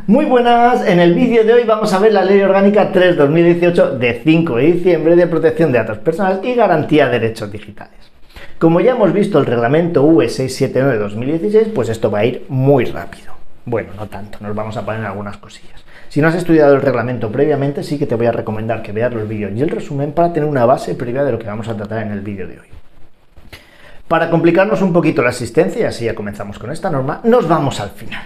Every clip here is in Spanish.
Muy buenas, en el vídeo de hoy vamos a ver la Ley Orgánica 3/2018 de 5 de diciembre de protección de datos personales y garantía de derechos digitales. Como ya hemos visto el reglamento UE 679/2016, pues esto va a ir muy rápido. Bueno, no tanto, nos vamos a poner algunas cosillas. Si no has estudiado el reglamento previamente, sí que te voy a recomendar que veas los vídeos y el resumen para tener una base previa de lo que vamos a tratar en el vídeo de hoy. Para complicarnos un poquito la asistencia, y así ya comenzamos con esta norma, nos vamos al final.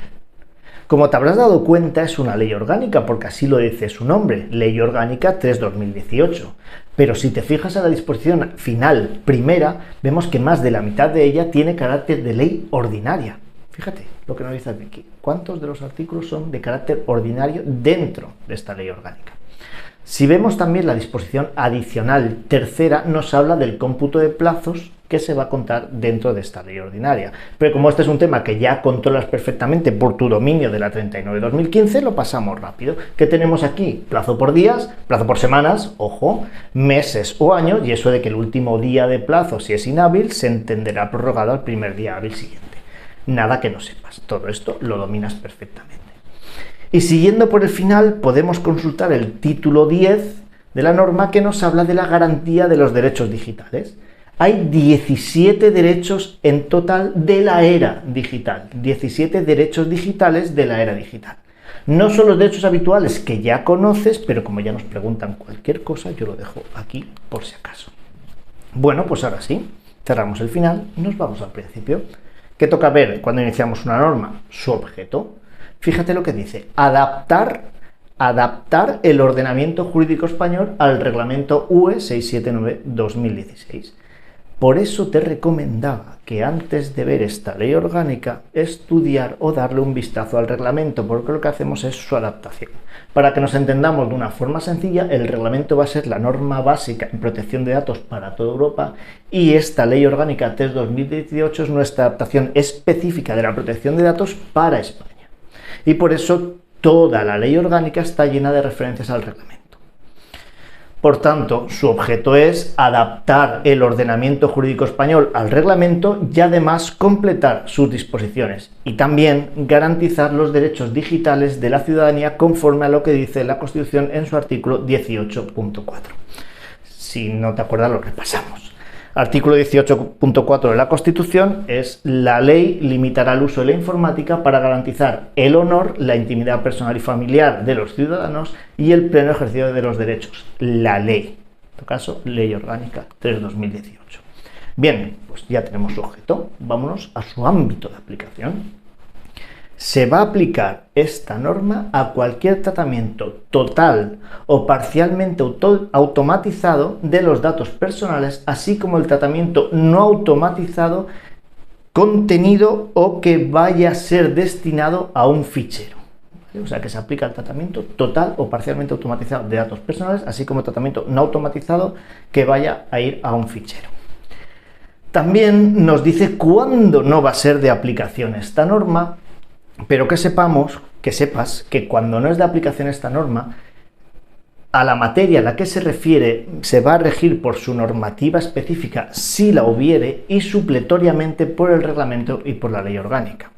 Como te habrás dado cuenta, es una ley orgánica, porque así lo dice su nombre, Ley Orgánica 3/2018. Pero si te fijas en la disposición final primera, vemos que más de la mitad de ella tiene carácter de ley ordinaria. Fíjate lo que nos dice aquí. ¿Cuántos de los artículos son de carácter ordinario dentro de esta ley orgánica? Si vemos también la disposición adicional tercera, nos habla del cómputo de plazos que se va a contar dentro de esta ley ordinaria. Pero como este es un tema que ya controlas perfectamente por tu dominio de la 39/2015, lo pasamos rápido. ¿Qué tenemos aquí? Plazo por días, plazo por semanas, ojo, meses o años, y eso de que el último día de plazo, si es inhábil, se entenderá prorrogado al primer día hábil siguiente. Nada que no sepas, todo esto lo dominas perfectamente. Y siguiendo por el final, podemos consultar el título 10 de la norma que nos habla de la garantía de los derechos digitales. Hay 17 derechos en total de la era digital, 17 derechos digitales de la era digital. No son los derechos habituales que ya conoces, pero como ya nos preguntan cualquier cosa, yo lo dejo aquí por si acaso. Bueno, pues ahora sí, cerramos el final y nos vamos al principio. ¿Qué toca ver cuando iniciamos una norma? Su objeto. Fíjate lo que dice, adaptar el ordenamiento jurídico español al reglamento UE 679/2016. Por eso te recomendaba que antes de ver esta ley orgánica, estudiar o darle un vistazo al reglamento, porque lo que hacemos es su adaptación. Para que nos entendamos de una forma sencilla, el reglamento va a ser la norma básica en protección de datos para toda Europa y esta ley orgánica 3/2018 es nuestra adaptación específica de la protección de datos para España. Y por eso toda la ley orgánica está llena de referencias al reglamento. Por tanto, su objeto es adaptar el ordenamiento jurídico español al reglamento y además completar sus disposiciones y también garantizar los derechos digitales de la ciudadanía conforme a lo que dice la Constitución en su artículo 18.4. Si no te acuerdas, lo repasamos. Artículo 18.4 de la Constitución es: la ley limitará el uso de la informática para garantizar el honor, la intimidad personal y familiar de los ciudadanos y el pleno ejercicio de los derechos. La ley, en este caso, Ley Orgánica 3/2018. Bien, pues ya tenemos su objeto. Vámonos a su ámbito de aplicación. Se va a aplicar esta norma a cualquier tratamiento total o parcialmente automatizado de los datos personales, así como el tratamiento no automatizado contenido o que vaya a ser destinado a un fichero. O sea, que se aplica el tratamiento total o parcialmente automatizado de datos personales, así como el tratamiento no automatizado que vaya a ir a un fichero. También nos dice cuándo no va a ser de aplicación esta norma, pero que sepas que cuando no es de aplicación esta norma, a la materia a la que se refiere se va a regir por su normativa específica si la hubiere y supletoriamente por el reglamento y por la ley orgánica.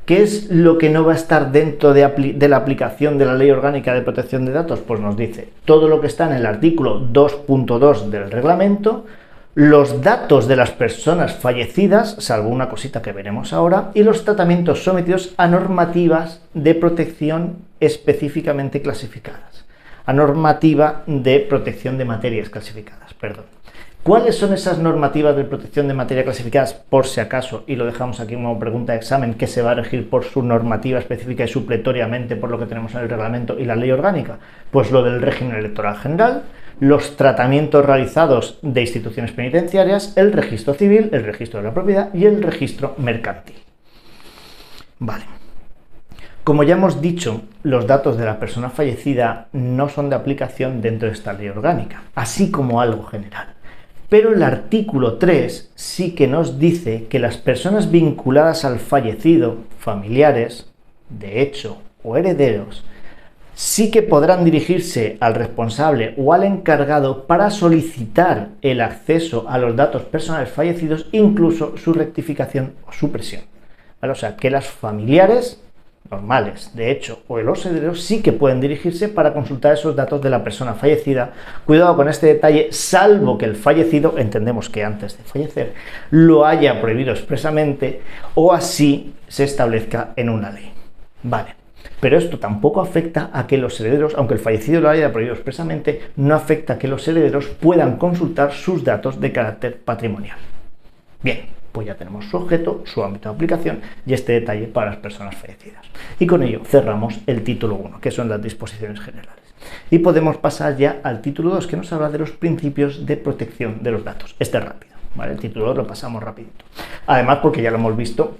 ¿Qué es lo que no va a estar dentro de la aplicación de la Ley Orgánica de Protección de Datos? Pues nos dice todo lo que está en el artículo 2.2 del reglamento, los datos de las personas fallecidas, salvo una cosita que veremos ahora, y los tratamientos sometidos a normativas de protección específicamente clasificadas. A normativa de protección de materias clasificadas, perdón. ¿Cuáles son esas normativas de protección de materia clasificadas? Por si acaso, y lo dejamos aquí como pregunta de examen, que se va a regir por su normativa específica y supletoriamente por lo que tenemos en el reglamento y la ley orgánica. Pues lo del régimen electoral general, los tratamientos realizados de instituciones penitenciarias, el registro civil, el registro de la propiedad y el registro mercantil. Vale. Como ya hemos dicho, los datos de la persona fallecida no son de aplicación dentro de esta ley orgánica, así como algo general. Pero el artículo 3 sí que nos dice que las personas vinculadas al fallecido, familiares, de hecho o herederos, sí que podrán dirigirse al responsable o al encargado para solicitar el acceso a los datos personales fallecidos, incluso su rectificación o supresión. ¿Vale? O sea, que las familiares normales, de hecho, o los herederos sí que pueden dirigirse para consultar esos datos de la persona fallecida. Cuidado con este detalle, salvo que el fallecido, entendemos que antes de fallecer, lo haya prohibido expresamente o así se establezca en una ley. Vale, pero esto tampoco afecta a que los herederos, aunque el fallecido lo haya prohibido expresamente, no afecta a que los herederos puedan consultar sus datos de carácter patrimonial. Bien. Pues ya tenemos su objeto, su ámbito de aplicación y este detalle para las personas fallecidas. Y con ello cerramos el título 1, que son las disposiciones generales. Y podemos pasar ya al título 2, que nos habla de los principios de protección de los datos. Este es rápido, ¿vale? El título 2 lo pasamos rapidito. Además, porque ya lo hemos visto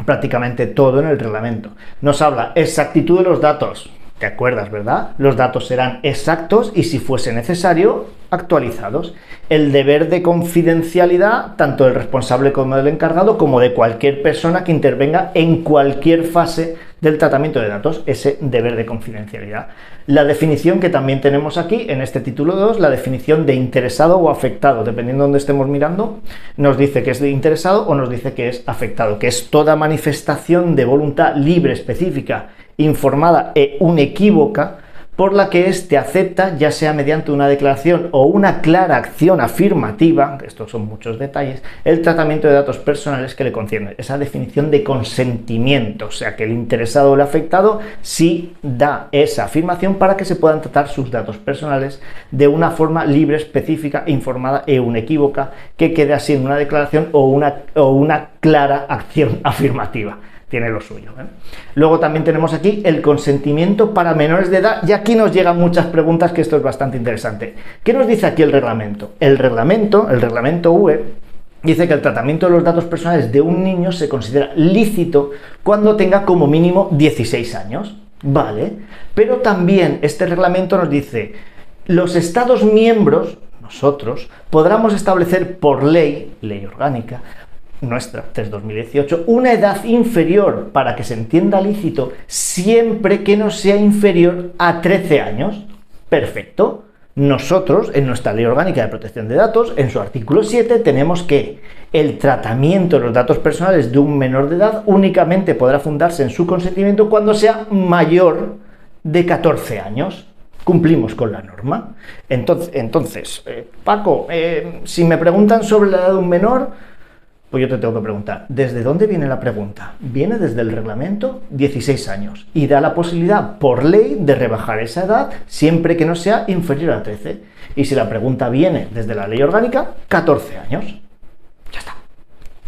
prácticamente todo en el reglamento. Nos habla exactitud de los datos. ¿Te acuerdas, verdad? Los datos serán exactos y, si fuese necesario, actualizados. El deber de confidencialidad, tanto del responsable como del encargado, como de cualquier persona que intervenga en cualquier fase del tratamiento de datos, ese deber de confidencialidad. La definición que también tenemos aquí, en este título 2, la definición de interesado o afectado, dependiendo de dónde estemos mirando, nos dice que es de interesado o nos dice que es afectado, que es toda manifestación de voluntad libre, específica, informada e inequívoca por la que éste acepta, ya sea mediante una declaración o una clara acción afirmativa, estos son muchos detalles, el tratamiento de datos personales que le conciernen. Esa definición de consentimiento, o sea que el interesado o el afectado sí da esa afirmación para que se puedan tratar sus datos personales de una forma libre, específica, informada e inequívoca, que quede así en una declaración o una clara acción afirmativa. Tiene lo suyo, ¿eh? Luego también tenemos aquí el consentimiento para menores de edad, y aquí nos llegan muchas preguntas, que esto es bastante interesante. ¿Qué nos dice aquí el reglamento? El reglamento UE, dice que el tratamiento de los datos personales de un niño se considera lícito cuando tenga como mínimo 16 años, ¿vale? Pero también este reglamento nos dice, los Estados miembros, nosotros, podremos establecer por ley orgánica, nuestra, 3/2018, una edad inferior para que se entienda lícito siempre que no sea inferior a 13 años. Perfecto. Nosotros, en nuestra Ley Orgánica de Protección de Datos, en su artículo 7, tenemos que el tratamiento de los datos personales de un menor de edad únicamente podrá fundarse en su consentimiento cuando sea mayor de 14 años. Cumplimos con la norma. Entonces, Paco, si me preguntan sobre la edad de un menor, pues yo te tengo que preguntar, ¿desde dónde viene la pregunta? Viene desde el reglamento, 16 años, y da la posibilidad por ley de rebajar esa edad siempre que no sea inferior a 13. Y si la pregunta viene desde la ley orgánica, 14 años. Ya está.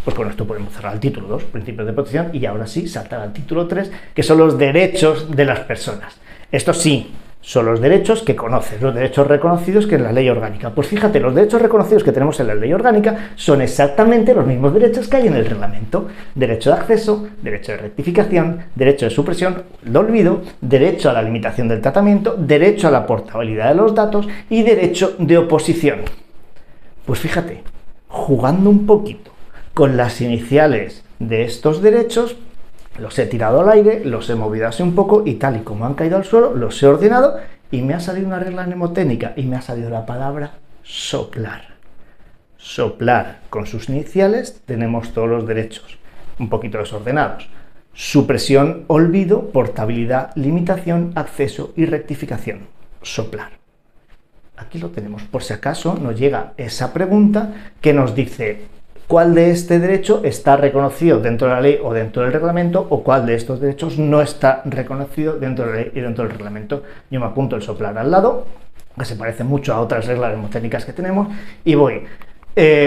Pues con esto podemos cerrar el título 2, principios de protección, y ahora sí saltar al título 3, que son los derechos de las personas. Esto sí, son los derechos que conoces, los derechos reconocidos que en la ley orgánica. Pues fíjate, los derechos reconocidos que tenemos en la ley orgánica son exactamente los mismos derechos que hay en el reglamento. Derecho de acceso, derecho de rectificación, derecho de supresión, de olvido, derecho a la limitación del tratamiento, derecho a la portabilidad de los datos y derecho de oposición. Pues fíjate, jugando un poquito con las iniciales de estos derechos, los he tirado al aire, los he movido así un poco y tal y como han caído al suelo, los he ordenado y me ha salido una regla mnemotécnica y me ha salido la palabra soplar. Soplar, con sus iniciales tenemos todos los derechos, un poquito desordenados. Supresión, olvido, portabilidad, limitación, acceso y rectificación. Soplar. Aquí lo tenemos, por si acaso nos llega esa pregunta que nos dice cuál de este derecho está reconocido dentro de la ley o dentro del reglamento, o cuál de estos derechos no está reconocido dentro de la ley y dentro del reglamento. Yo me apunto el soplar al lado, que se parece mucho a otras reglas mnemotécnicas que tenemos, y voy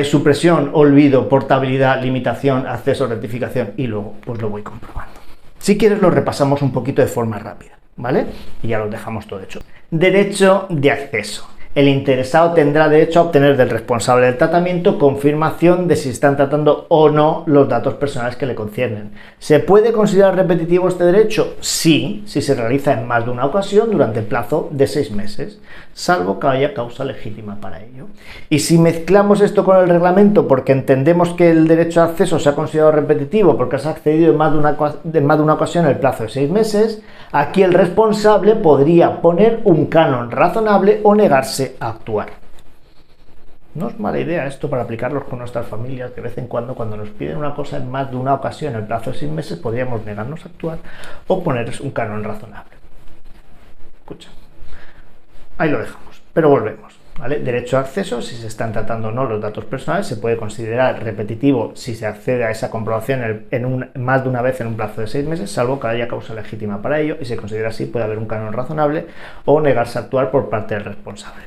supresión, olvido, portabilidad, limitación, acceso, rectificación, y luego pues lo voy comprobando. Si quieres lo repasamos un poquito de forma rápida, ¿vale? Y ya lo dejamos todo hecho. Derecho de acceso. El interesado tendrá derecho a obtener del responsable del tratamiento confirmación de si están tratando o no los datos personales que le conciernen. ¿Se puede considerar repetitivo este derecho? Sí, si se realiza en más de una ocasión durante el plazo de 6 meses, salvo que haya causa legítima para ello. Y si mezclamos esto con el reglamento porque entendemos que el derecho de acceso se ha considerado repetitivo porque se ha accedido en más de una ocasión en el plazo de 6 meses, aquí el responsable podría poner un canon razonable o negarse a actuar. No es mala idea esto para aplicarlos con nuestras familias. De vez en cuando nos piden una cosa en más de una ocasión en el plazo de 6 meses, podríamos negarnos a actuar o ponerles un canon razonable. Escucha, ahí lo dejamos, pero volvemos. ¿Vale? Derecho a acceso, si se están tratando o no los datos personales, se puede considerar repetitivo si se accede a esa comprobación más de una vez en un plazo de 6 meses, salvo que haya causa legítima para ello, y se considera así, puede haber un canon razonable o negarse a actuar por parte del responsable.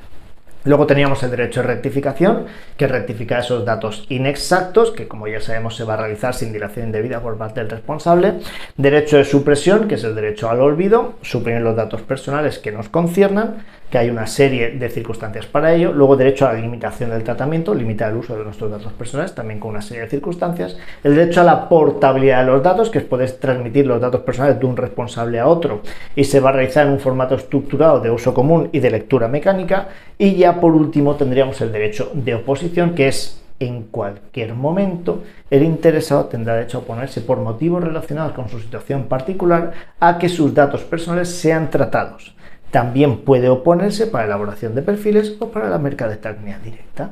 Luego teníamos el derecho de rectificación, que rectifica esos datos inexactos, que como ya sabemos se va a realizar sin dilación indebida por parte del responsable. Derecho de supresión, que es el derecho al olvido, suprimir los datos personales que nos conciernan, que hay una serie de circunstancias para ello. Luego derecho a la limitación del tratamiento, limitar el uso de nuestros datos personales, también con una serie de circunstancias. El derecho a la portabilidad de los datos, que es poder transmitir los datos personales de un responsable a otro y se va a realizar en un formato estructurado de uso común y de lectura mecánica. Y ya por último tendríamos el derecho de oposición, que es en cualquier momento el interesado tendrá derecho a oponerse por motivos relacionados con su situación particular a que sus datos personales sean tratados. También puede oponerse para la elaboración de perfiles o para la mercadotecnia directa.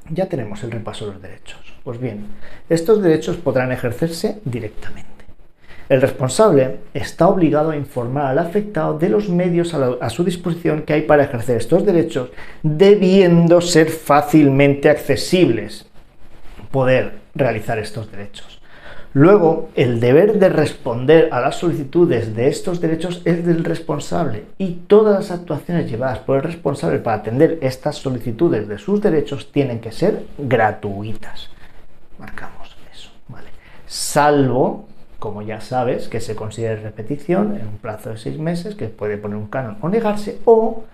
Ya tenemos el repaso de los derechos. Pues bien, estos derechos podrán ejercerse directamente. El responsable está obligado a informar al afectado de los medios a su disposición que hay para ejercer estos derechos, debiendo ser fácilmente accesibles poder realizar estos derechos. Luego, el deber de responder a las solicitudes de estos derechos es del responsable y todas las actuaciones llevadas por el responsable para atender estas solicitudes de sus derechos tienen que ser gratuitas. Marcamos eso, ¿vale? Salvo, como ya sabes, que se considere repetición en un plazo de 6 meses, que puede poner un canon o negarse, o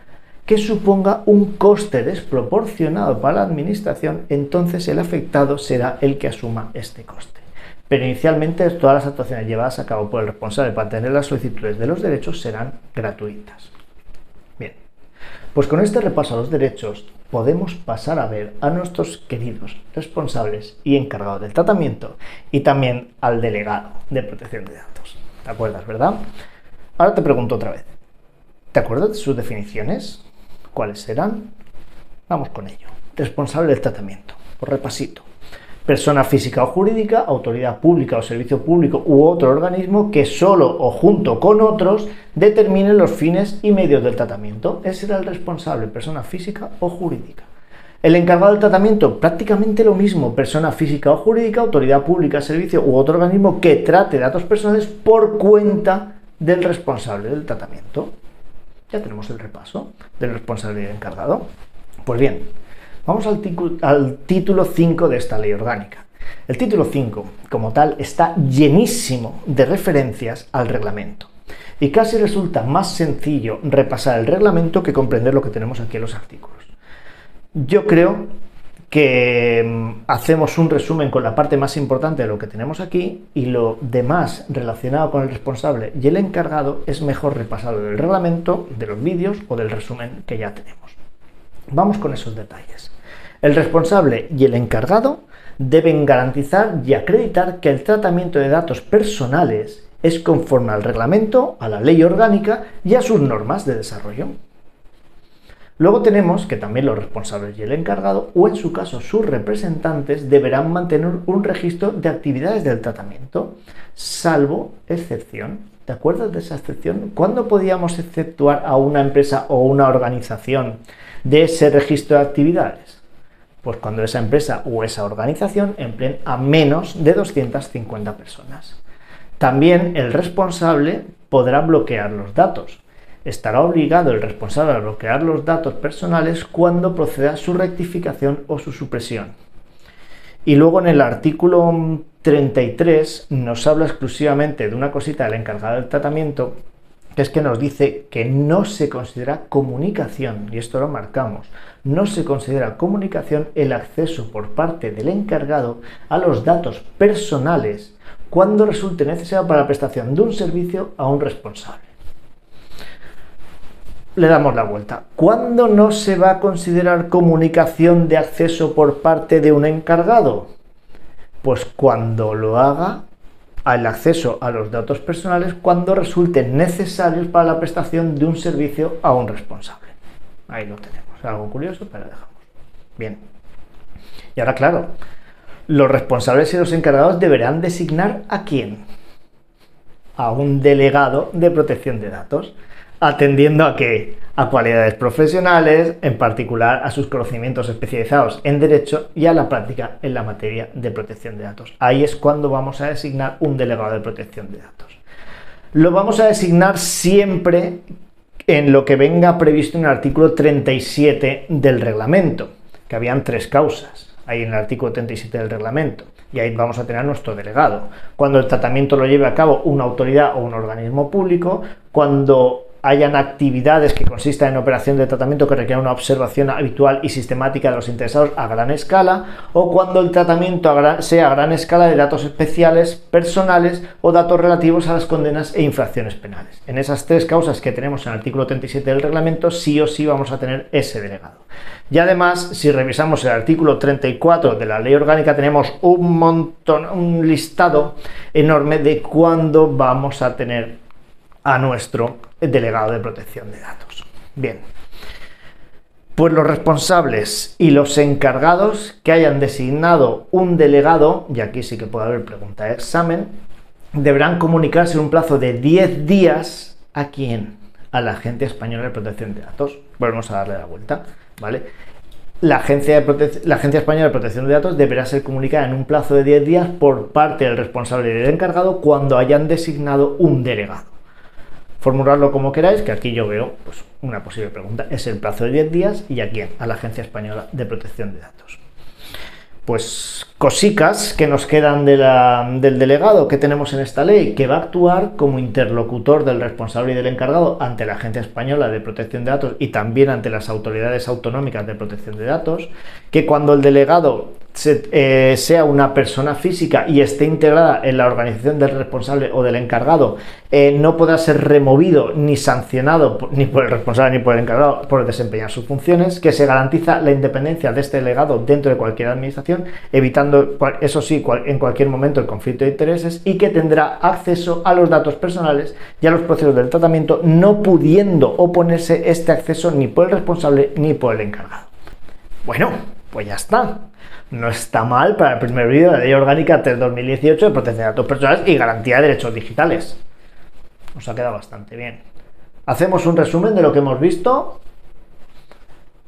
que suponga un coste desproporcionado para la administración, entonces el afectado será el que asuma este coste. Pero inicialmente todas las actuaciones llevadas a cabo por el responsable para atender las solicitudes de los derechos serán gratuitas. Bien, pues con este repaso a los derechos podemos pasar a ver a nuestros queridos responsables y encargados del tratamiento y también al delegado de protección de datos. ¿Te acuerdas, verdad? Ahora te pregunto otra vez. ¿Te acuerdas de sus definiciones? ¿Cuáles serán? Vamos con ello. Responsable del tratamiento. Por repasito. Persona física o jurídica, autoridad pública o servicio público u otro organismo que solo o junto con otros determinen los fines y medios del tratamiento. Ese será el responsable, persona física o jurídica. El encargado del tratamiento, prácticamente lo mismo, persona física o jurídica, autoridad pública, servicio u otro organismo que trate datos personales por cuenta del responsable del tratamiento. Ya tenemos el repaso del responsable y del encargado. Pues bien, vamos al título 5 de esta ley orgánica. El título 5, como tal, está llenísimo de referencias al reglamento. Y casi resulta más sencillo repasar el reglamento que comprender lo que tenemos aquí en los artículos. Yo creo que hacemos un resumen con la parte más importante de lo que tenemos aquí y lo demás relacionado con el responsable y el encargado es mejor repasarlo del reglamento, de los vídeos o del resumen que ya tenemos. Vamos con esos detalles. El responsable y el encargado deben garantizar y acreditar que el tratamiento de datos personales es conforme al reglamento, a la ley orgánica y a sus normas de desarrollo. Luego tenemos que también los responsables y el encargado, o en su caso sus representantes, deberán mantener un registro de actividades del tratamiento, salvo excepción. ¿Te acuerdas de esa excepción? ¿Cuándo podíamos exceptuar a una empresa o una organización de ese registro de actividades? Pues cuando esa empresa o esa organización empleen a menos de 250 personas. También el responsable podrá bloquear los datos. Estará obligado el responsable a bloquear los datos personales cuando proceda a su rectificación o su supresión. Y luego en el artículo 33 nos habla exclusivamente de una cosita del encargado del tratamiento, que es que nos dice que no se considera comunicación, y esto lo marcamos, no se considera comunicación el acceso por parte del encargado a los datos personales cuando resulte necesario para la prestación de un servicio a un responsable. Le damos la vuelta. ¿Cuándo no se va a considerar comunicación de acceso por parte de un encargado? Pues cuando lo haga al acceso a los datos personales cuando resulten necesarios para la prestación de un servicio a un responsable. Ahí lo tenemos. Algo curioso, pero dejamos. Bien. Y ahora, claro, los responsables y los encargados deberán designar ¿a quién? A un delegado de protección de datos, atendiendo a qué? A cualidades profesionales, en particular a sus conocimientos especializados en derecho y a la práctica en la materia de protección de datos. Ahí es cuando vamos a designar un delegado de protección de datos. Lo vamos a designar siempre en lo que venga previsto en el artículo 37 del reglamento, que habían 3 causas ahí en el artículo 37 del reglamento, y ahí vamos a tener nuestro delegado. Cuando el tratamiento lo lleve a cabo una autoridad o un organismo público, cuando hayan actividades que consistan en operación de tratamiento que requieran una observación habitual y sistemática de los interesados a gran escala, o cuando el tratamiento sea a gran escala de datos especiales, personales o datos relativos a las condenas e infracciones penales. En esas 3 causas que tenemos en el artículo 37 del reglamento, sí o sí vamos a tener ese delegado. Y además, si revisamos el artículo 34 de la Ley Orgánica, tenemos un listado enorme de cuándo vamos a tener a nuestro delegado de protección de datos. Bien, pues los responsables y los encargados que hayan designado un delegado, y aquí sí que puede haber pregunta de examen, deberán comunicarse en un plazo de 10 días ¿a quién? A la Agencia Española de Protección de Datos. Volvemos a darle la vuelta, ¿vale? La Agencia Española de Protección de Datos deberá ser comunicada en un plazo de 10 días por parte del responsable y del encargado cuando hayan designado un delegado. Formularlo como queráis, que aquí yo veo pues, una posible pregunta. Es el plazo de 10 días y ¿a quién? A la Agencia Española de Protección de Datos. Pues cosicas que nos quedan del delegado que tenemos en esta ley, que va a actuar como interlocutor del responsable y del encargado ante la Agencia Española de Protección de Datos y también ante las autoridades autonómicas de protección de datos, que cuando el delegado sea una persona física y esté integrada en la organización del responsable o del encargado, no podrá ser removido ni sancionado ni por el responsable ni por el encargado por desempeñar sus funciones, que se garantiza la independencia de este delegado dentro de cualquier administración, evitando, eso sí, en cualquier momento el conflicto de intereses, y que tendrá acceso a los datos personales y a los procesos del tratamiento, no pudiendo oponerse este acceso ni por el responsable ni por el encargado. Bueno, pues ya está. No está mal para el primer vídeo de la Ley Orgánica 3/2018 de protección de datos personales y garantía de derechos digitales. Nos ha quedado bastante bien. Hacemos un resumen de lo que hemos visto.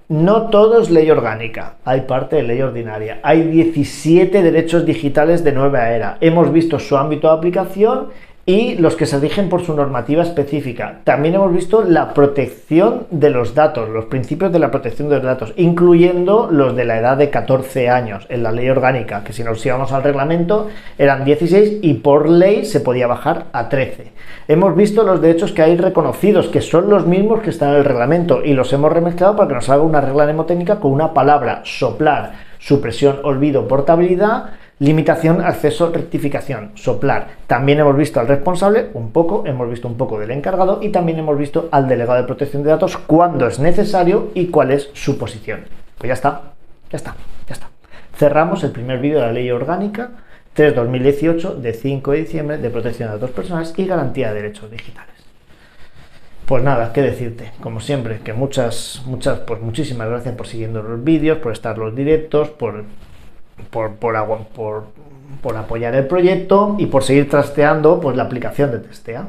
No todo es ley orgánica, hay parte de ley ordinaria. Hay 17 derechos digitales de nueva era. Hemos visto su ámbito de aplicación y los que se rigen por su normativa específica. También hemos visto la protección de los datos, los principios de la protección de los datos, incluyendo los de la edad de 14 años en la ley orgánica, que si nos íbamos al reglamento eran 16 y por ley se podía bajar a 13. Hemos visto los derechos que hay reconocidos, que son los mismos que están en el reglamento, y los hemos remezclado para que nos haga una regla mnemotécnica con una palabra: soplar, supresión, olvido, portabilidad, limitación, acceso, rectificación, soplar. También hemos visto al responsable un poco, hemos visto un poco del encargado y también hemos visto al delegado de protección de datos cuándo es necesario y cuál es su posición. Pues ya está. Cerramos el primer vídeo de la Ley Orgánica 3/2018 de 5 de diciembre de protección de datos personales y garantía de derechos digitales. Pues nada, qué decirte, como siempre, que muchísimas gracias por siguiendo los vídeos, por estar los directos, por apoyar el proyecto y por seguir trasteando pues la aplicación de Testea.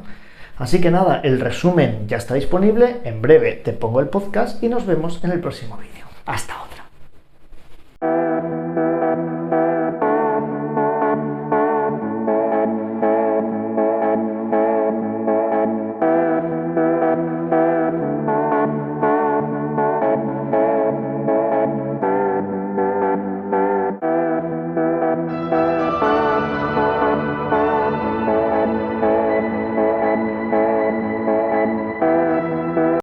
Así que nada, el resumen ya está disponible, en breve te pongo el podcast y nos vemos en el próximo vídeo. Hasta